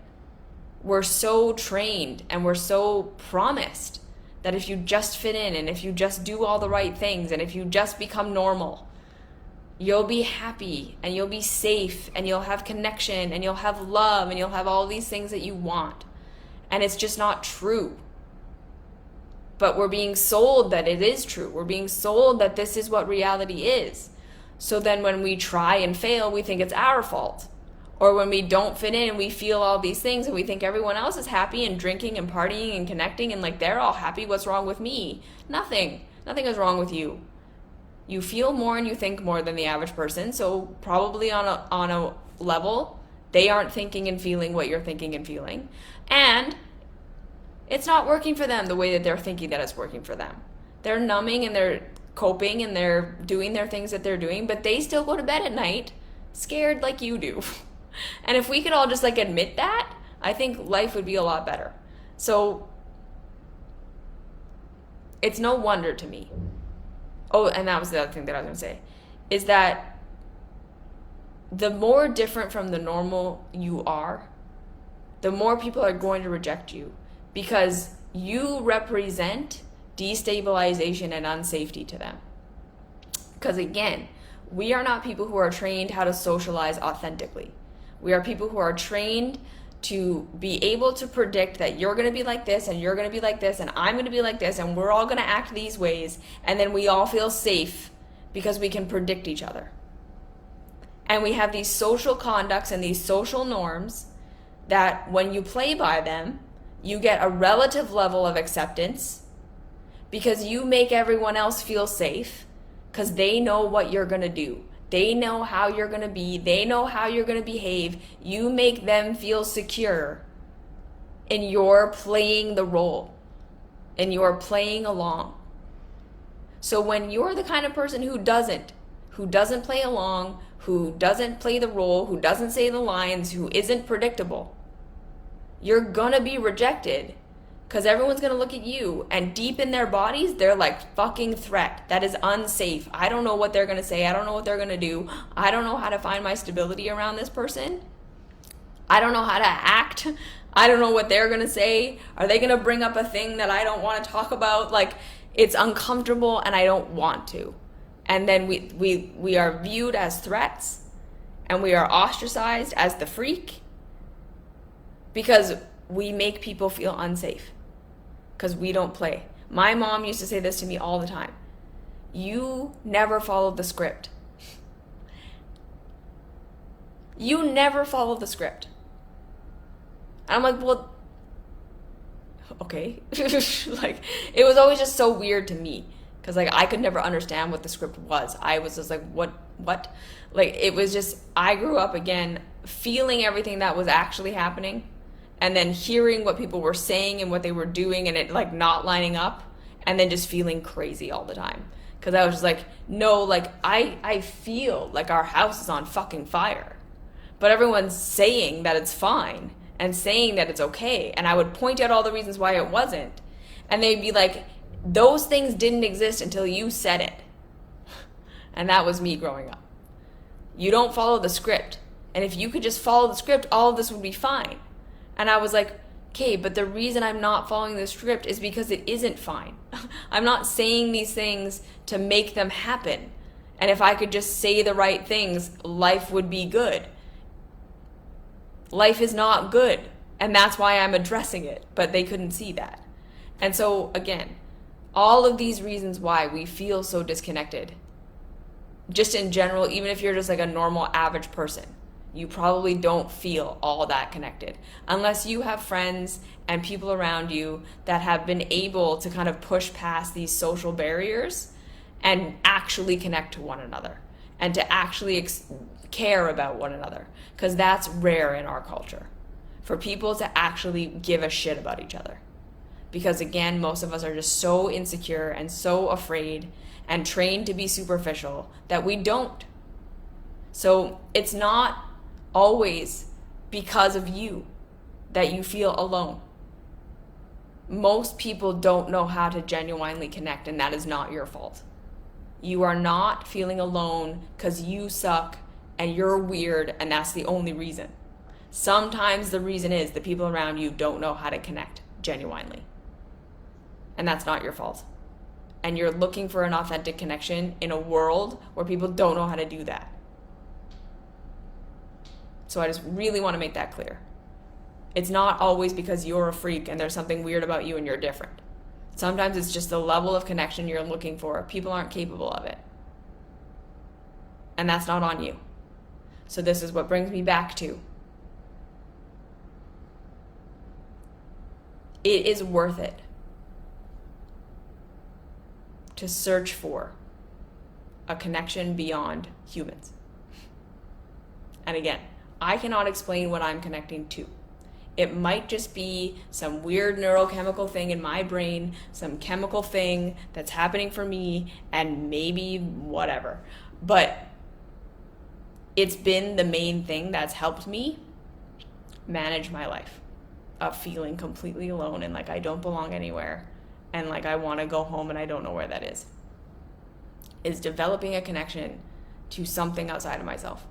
we're so trained and we're so promised that if you just fit in and if you just do all the right things and if you just become normal, you'll be happy and you'll be safe and you'll have connection and you'll have love and you'll have all these things that you want. And it's just not true. But we're being sold that it is true. We're being sold that this is what reality is. So then when we try and fail, we think it's our fault. Or when we don't fit in and we feel all these things and we think everyone else is happy and drinking and partying and connecting and like they're all happy, what's wrong with me? Nothing. Nothing is wrong with you. You feel more and you think more than the average person, so probably on a level, they aren't thinking and feeling what you're thinking and feeling. And it's not working for them the way that they're thinking that it's working for them. They're numbing and they're coping and they're doing their things that they're doing, but they still go to bed at night scared like you do. And if we could all just like admit that, I think life would be a lot better. So it's no wonder to me. Oh, and that was the other thing that I was going to say, is that the more different from the normal you are, the more people are going to reject you because you represent destabilization and unsafety to them. Because again, we are not people who are trained how to socialize authentically. We are people who are trained to be able to predict that you're going to be like this and you're going to be like this and I'm going to be like this and we're all going to act these ways, and then we all feel safe because we can predict each other. And we have these social conducts and these social norms that when you play by them, you get a relative level of acceptance because you make everyone else feel safe because they know what you're going to do. They know how you're going to be. They know how you're going to behave. You make them feel secure in your playing the role, in your playing along. So when you're the kind of person who doesn't play along, who doesn't play the role, who doesn't say the lines, who isn't predictable, you're going to be rejected because everyone's going to look at you and deep in their bodies, they're like, fucking threat. That is unsafe. I don't know what they're going to say. I don't know what they're going to do. I don't know how to find my stability around this person. I don't know how to act. I don't know what they're going to say. Are they going to bring up a thing that I don't want to talk about? Like, it's uncomfortable and I don't want to. And then we are viewed as threats and we are ostracized as the freak because we make people feel unsafe because we don't play. My mom used to say this to me all the time. You never follow the script. You never follow the script. And I'm like, well, okay. Like, it was always just so weird to me because like I could never understand what the script was. I was just like, what? Like, it was just, I grew up again feeling everything that was actually happening and then hearing what people were saying and what they were doing and it like not lining up and then just feeling crazy all the time. Because I was just like, no, like I feel like our house is on fucking fire. But everyone's saying that it's fine and saying that it's okay. And I would point out all the reasons why it wasn't. And they'd be like, those things didn't exist until you said it. And that was me growing up. You don't follow the script. And if you could just follow the script, all of this would be fine. And I was like, okay, but the reason I'm not following the script is because it isn't fine. I'm not saying these things to make them happen. And if I could just say the right things, life would be good. Life is not good. And that's why I'm addressing it. But they couldn't see that. And so, again, all of these reasons why we feel so disconnected, just in general, even if you're just like a normal average person, you probably don't feel all that connected unless you have friends and people around you that have been able to kind of push past these social barriers and actually connect to one another and to actually care about one another, because that's rare in our culture for people to actually give a shit about each other. Because again, most of us are just so insecure and so afraid and trained to be superficial that we don't. So it's not always because of you that you feel alone. Most people don't know how to genuinely connect, and that is not your fault. You are not feeling alone because you suck and you're weird and that's the only reason. Sometimes the reason is the people around you don't know how to connect genuinely. And that's not your fault. And you're looking for an authentic connection in a world where people don't know how to do that. So I just really want to make that clear. It's not always because you're a freak and there's something weird about you and you're different. Sometimes it's just the level of connection you're looking for. People aren't capable of it. And that's not on you. So this is what brings me back to, it is worth it to search for a connection beyond humans. And again, I cannot explain what I'm connecting to. It might just be some weird neurochemical thing in my brain, some chemical thing that's happening for me, and maybe whatever. But it's been the main thing that's helped me manage my life of feeling completely alone and like I don't belong anywhere and like I want to go home and I don't know where that is developing a connection to something outside of myself,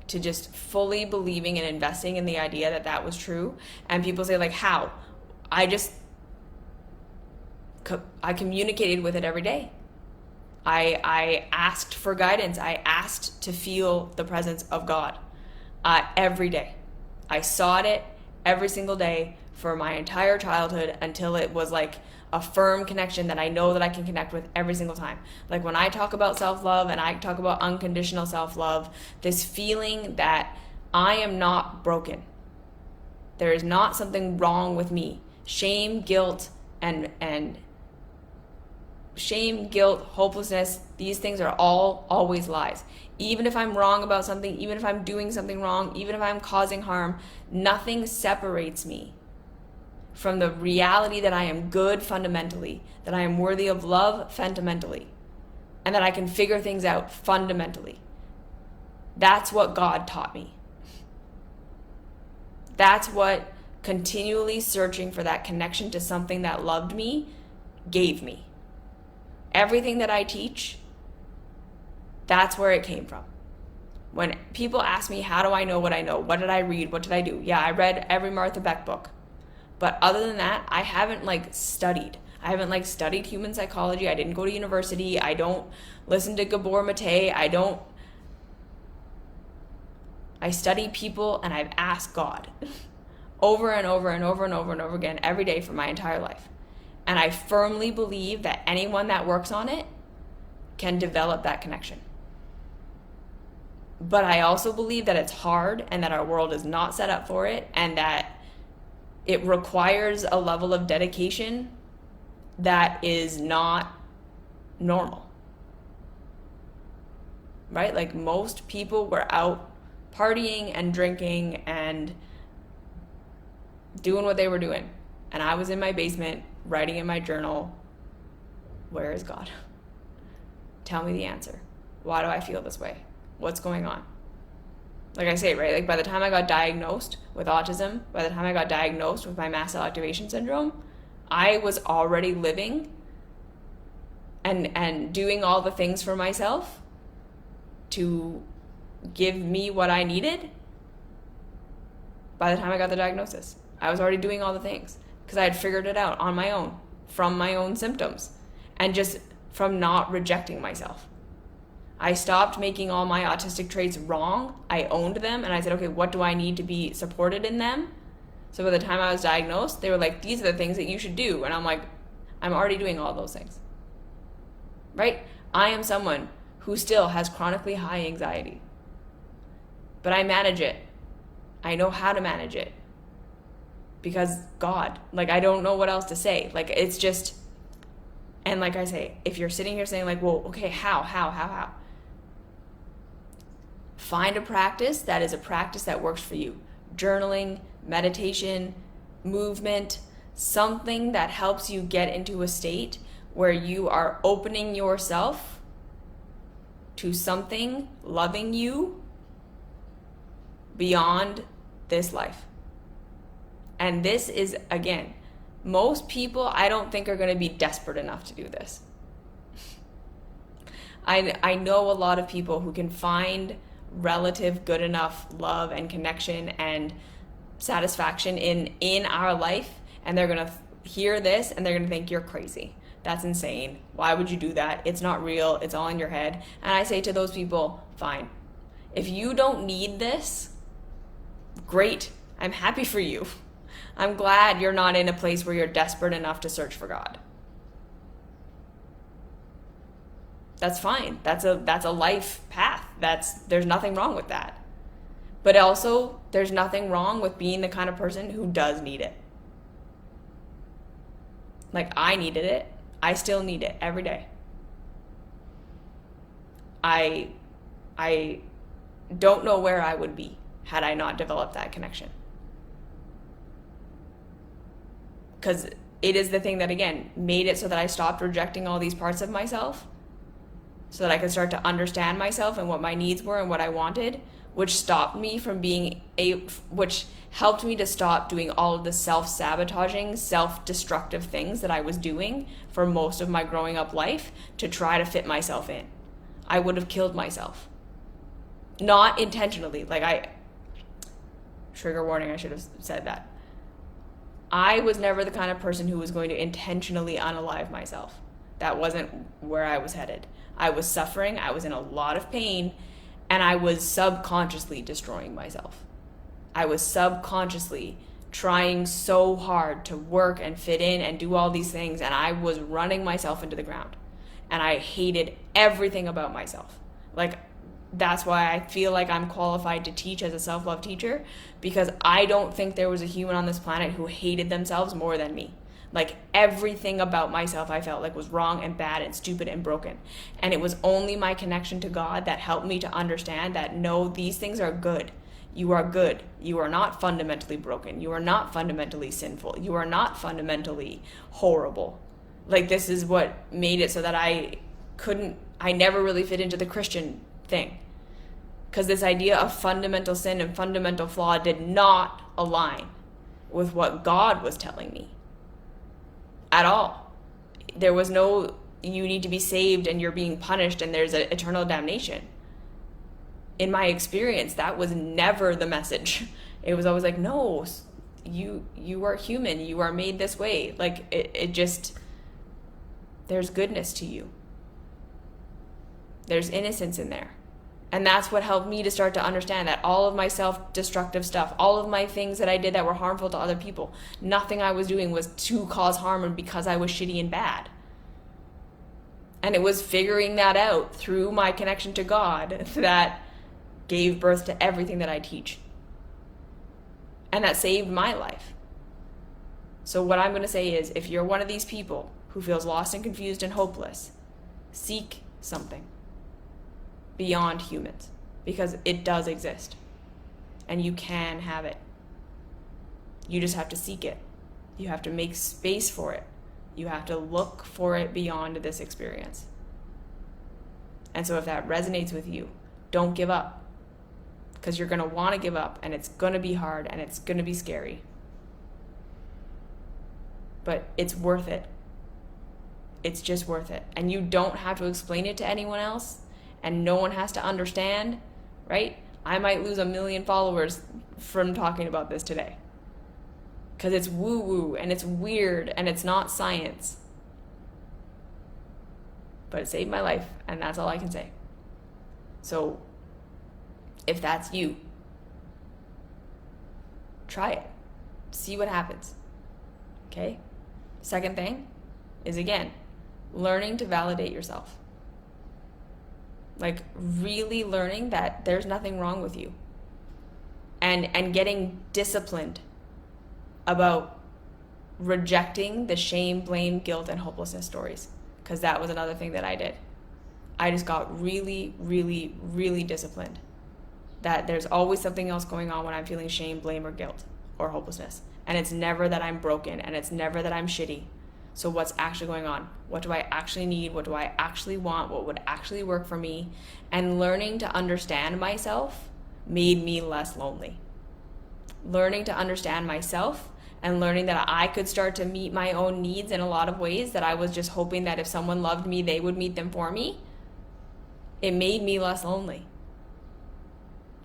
to just fully believing and investing in the idea that that was true. And people say like, how? I communicated with it every day. I asked for guidance. I asked to feel the presence of God every day. I sought it every single day for my entire childhood until it was like a firm connection that I know that I can connect with every single time. Like when I talk about self-love and I talk about unconditional self-love, this feeling that I am not broken. There is not something wrong with me. Shame, guilt, and shame, guilt, hopelessness, these things are all always lies. Even if I'm wrong about something, even if I'm doing something wrong, even if I'm causing harm, nothing separates me from the reality that I am good fundamentally, that I am worthy of love fundamentally, and that I can figure things out fundamentally. That's what God taught me. That's what continually searching for that connection to something that loved me gave me. Everything that I teach, that's where it came from. When people ask me, how do I know what I know? What did I read? What did I do? Yeah, I read every Martha Beck book. But other than that, I haven't studied. I haven't studied human psychology. I didn't go to university. I don't listen to Gabor Mate. I study people and I've asked God over and over and over and over and over again every day for my entire life. And I firmly believe that anyone that works on it can develop that connection. But I also believe that it's hard and that our world is not set up for it and that it requires a level of dedication that is not normal. Right? Like most people were out partying and drinking and doing what they were doing. And I was in my basement writing in my journal, where is God? Tell me the answer. Why do I feel this way? What's going on? Like I say, right? Like by the time I got diagnosed with autism, by the time I got diagnosed with my mast cell activation syndrome, I was already living and doing all the things for myself to give me what I needed. By the time I got the diagnosis, I was already doing all the things because I had figured it out on my own from my own symptoms and just from not rejecting myself. I stopped making all my autistic traits wrong. I owned them and I said, okay, what do I need to be supported in them? So by the time I was diagnosed, they were like, these are the things that you should do. And I'm like, I'm already doing all those things. Right? I am someone who still has chronically high anxiety. But I manage it. I know how to manage it. Because God, I don't know what else to say. It's just, and like I say, if you're sitting here saying well, okay, how? Find a practice that is a practice that works for you. Journaling, meditation, movement, something that helps you get into a state where you are opening yourself to something loving you beyond this life. And this is, again, most people I don't think are going to be desperate enough to do this. I know a lot of people who can find relative good enough love and connection and satisfaction in our life, and they're going to hear this and they're going to think you're crazy. That's insane. Why would you do that? It's not real. It's all in your head. And I say to those people, fine. If you don't need this, great. I'm happy for you. I'm glad you're not in a place where you're desperate enough to search for God. That's fine. That's a life path. There's nothing wrong with that. But also, there's nothing wrong with being the kind of person who does need it. Like, I needed it. I still need it every day. I don't know where I would be had I not developed that connection. Because it is the thing that, again, made it so that I stopped rejecting all these parts of myself, so that I could start to understand myself and what my needs were and what I wanted, which stopped me from which helped me to stop doing all of the self-sabotaging, self-destructive things that I was doing for most of my growing up life to try to fit myself in. I would have killed myself. Not intentionally. Trigger warning, I should have said that. I was never the kind of person who was going to intentionally unalive myself. That wasn't where I was headed. I was suffering, I was in a lot of pain, and I was subconsciously destroying myself. I was subconsciously trying so hard to work and fit in and do all these things, and I was running myself into the ground. And I hated everything about myself. That's why I feel like I'm qualified to teach as a self-love teacher, because I don't think there was a human on this planet who hated themselves more than me. Everything about myself I felt like was wrong and bad and stupid and broken. And it was only my connection to God that helped me to understand that no, these things are good. You are good. You are not fundamentally broken. You are not fundamentally sinful. You are not fundamentally horrible. This is what made it so that I never really fit into the Christian thing. Because this idea of fundamental sin and fundamental flaw did not align with what God was telling me at all. There was no, you need to be saved and you're being punished and there's an eternal damnation. In my experience, that was never the message. It was always no, you are human. You are made this way. It just, there's goodness to you. There's innocence in there. And that's what helped me to start to understand that all of my self-destructive stuff, all of my things that I did that were harmful to other people, nothing I was doing was to cause harm and because I was shitty and bad. And it was figuring that out through my connection to God that gave birth to everything that I teach. And that saved my life. So what I'm going to say is, if you're one of these people who feels lost and confused and hopeless, seek something beyond humans, because it does exist and you can have it. You just have to seek it. You have to make space for it. You have to look for it beyond this experience. And so if that resonates with you, don't give up, because you're going to want to give up and it's going to be hard and it's going to be scary. But it's worth it. It's just worth it. And you don't have to explain it to anyone else. And no one has to understand, right? I might lose 1 million followers from talking about this today, because it's woo-woo and it's weird and it's not science. But it saved my life, and that's all I can say. So if that's you, try it. See what happens. Okay? Second thing is, again, learning to validate yourself. Really learning that there's nothing wrong with you. And getting disciplined about rejecting the shame, blame, guilt, and hopelessness stories. Because that was another thing that I did. I just got really, really, really disciplined. That there's always something else going on when I'm feeling shame, blame, or guilt, or hopelessness. And it's never that I'm broken, and it's never that I'm shitty. So what's actually going on? What do I actually need? What do I actually want? What would actually work for me? And learning to understand myself made me less lonely. Learning to understand myself and learning that I could start to meet my own needs in a lot of ways that I was just hoping that if someone loved me, they would meet them for me. It made me less lonely.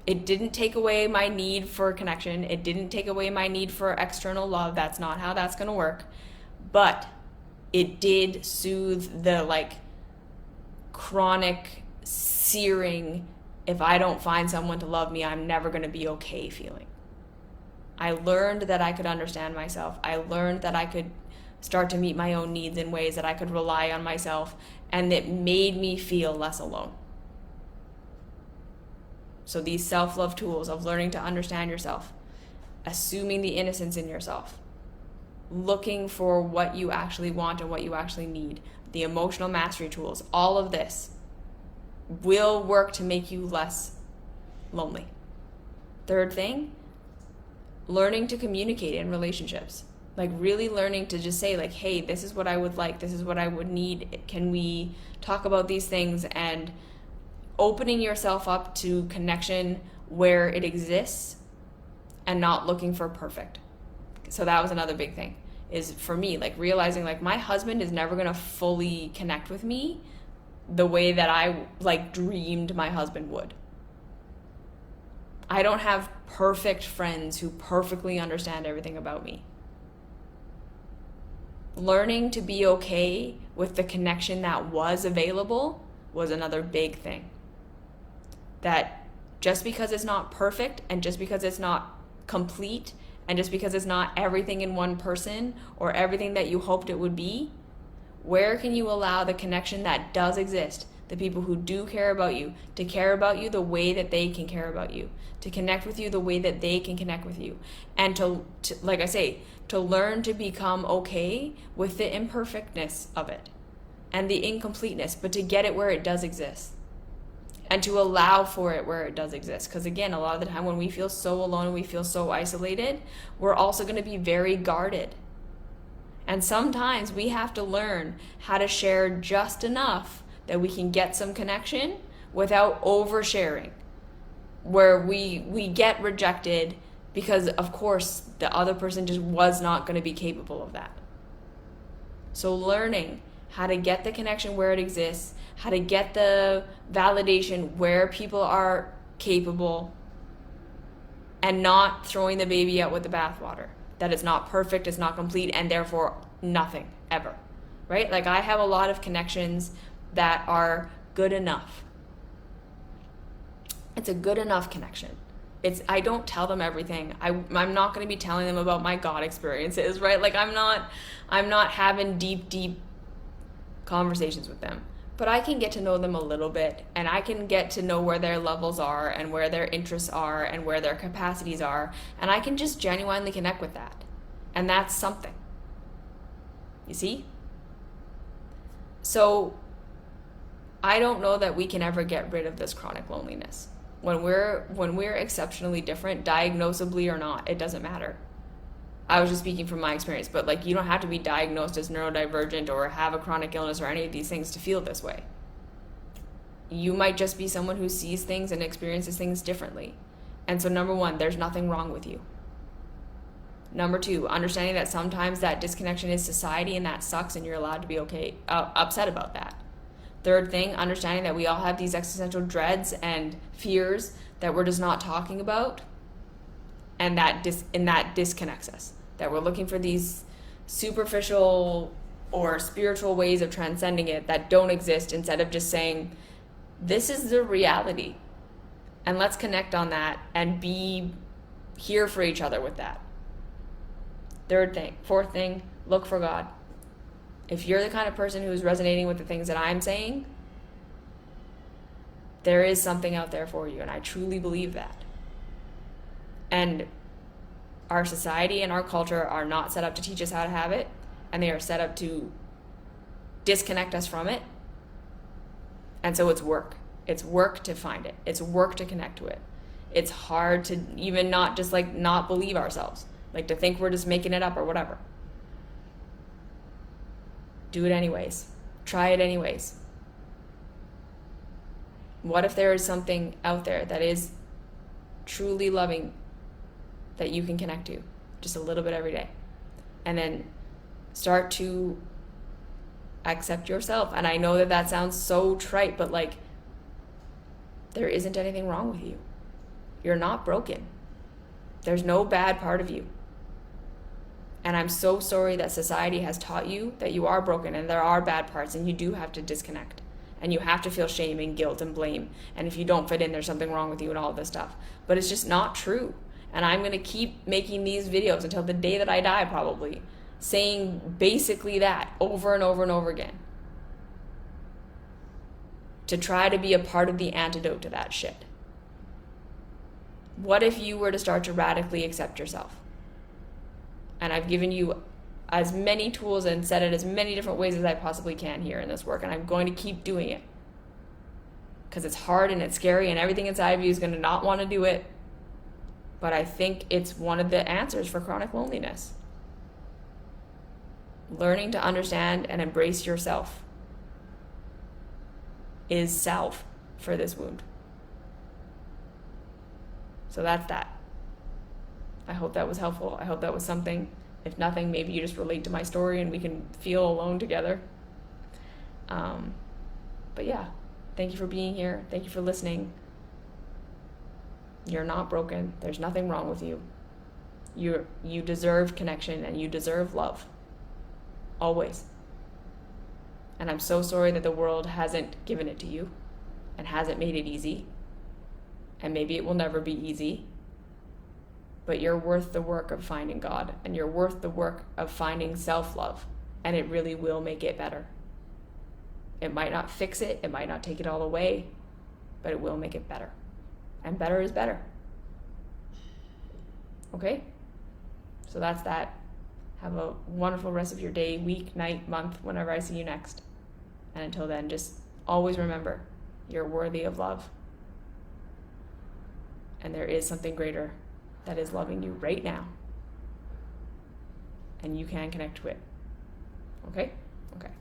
It didn't take away my need for connection. It didn't take away my need for external love. That's not how that's going to work. But it did soothe the chronic, searing, if I don't find someone to love me, I'm never going to be okay feeling. I learned that I could understand myself. I learned that I could start to meet my own needs in ways that I could rely on myself, and it made me feel less alone. So these self-love tools of learning to understand yourself, assuming the innocence in yourself, looking for what you actually want and what you actually need, the emotional mastery tools, all of this will work to make you less lonely. Third thing, learning to communicate in relationships. Like really learning to just say like, hey, this is what I would like, this is what I would need. Can we talk about these things? And opening yourself up to connection where it exists and not looking for perfect. So that was another big thing, is for me, like realizing like my husband is never gonna fully connect with me the way that I like dreamed my husband would. I don't have perfect friends who perfectly understand everything about me. Learning to be okay with the connection that was available was another big thing. That just because it's not perfect, and just because it's not complete, and just because it's not everything in one person or everything that you hoped it would be, where can you allow the connection that does exist, the people who do care about you, to care about you the way that they can care about you, to connect with you the way that they can connect with you, and to like I say, to learn to become okay with the imperfectness of it and the incompleteness, but to get it where it does exist and to allow for it where it does exist. Because again, a lot of the time when we feel so alone and we feel so isolated, we're also going to be very guarded. And sometimes we have to learn how to share just enough that we can get some connection without oversharing, where we get rejected because of course the other person just was not going to be capable of that. So learning how to get the connection where it exists, how to get the validation where people are capable, and not throwing the baby out with the bathwater. That it's not perfect, it's not complete, and therefore nothing ever, right? Like I have a lot of connections that are good enough. It's a good enough connection. I don't tell them everything. I'm not going to be telling them about my God experiences, right? Like I'm not having deep conversations with them. But I can get to know them a little bit, and I can get to know where their levels are and where their interests are and where their capacities are, and I can just genuinely connect with that. And that's something. You see? So I don't know that we can ever get rid of this chronic loneliness. When we're exceptionally different, diagnosably or not, it doesn't matter. I was just speaking from my experience, but like you don't have to be diagnosed as neurodivergent or have a chronic illness or any of these things to feel this way. You might just be someone who sees things and experiences things differently. And so number one, there's nothing wrong with you. Number two, understanding that sometimes that disconnection is society and that sucks and you're allowed to be okay, upset about that. Third thing, understanding that we all have these existential dreads and fears that we're just not talking about, and that disconnects us. That we're looking for these superficial or spiritual ways of transcending it that don't exist, instead of just saying, this is the reality, and let's connect on that and be here for each other with that. Fourth thing, look for God. If you're the kind of person who's resonating with the things that I'm saying, there is something out there for you, and I truly believe that. And our society and our culture are not set up to teach us how to have it, and they are set up to disconnect us from it. And so it's work. It's work to find it. It's work to connect to it. It's hard to even not just like not believe ourselves, like to think we're just making it up or whatever. Do it anyways. Try it anyways. What if there is something out there that is truly loving that you can connect to just a little bit every day? And then start to accept yourself. And I know that sounds so trite, but like, there isn't anything wrong with you. You're not broken. There's no bad part of you. And I'm so sorry that society has taught you that you are broken and there are bad parts, and you do have to disconnect. And you have to feel shame and guilt and blame. And if you don't fit in, there's something wrong with you and all of this stuff. But it's just not true. And I'm going to keep making these videos until the day that I die, probably, saying basically that over and over and over again. To try to be a part of the antidote to that shit. What if you were to start to radically accept yourself? And I've given you as many tools and said it as many different ways as I possibly can here in this work, and I'm going to keep doing it. Because it's hard and it's scary and everything inside of you is going to not want to do it. But I think it's one of the answers for chronic loneliness. Learning to understand and embrace yourself is salve for this wound. So that's that. I hope that was helpful. I hope that was something. If nothing, maybe you just relate to my story and we can feel alone together. But yeah, thank you for being here. Thank you for listening. You're not broken. There's nothing wrong with you. You deserve connection and you deserve love. Always. And I'm so sorry that the world hasn't given it to you and hasn't made it easy. And maybe it will never be easy. But you're worth the work of finding God, and you're worth the work of finding self-love, and it really will make it better. It might not fix it, it might not take it all away, but it will make it better. And better is better. Okay? So that's that. Have a wonderful rest of your day, week, night, month, whenever I see you next. And until then, just always remember, you're worthy of love. And there is something greater that is loving you right now. And you can connect to it. Okay? Okay.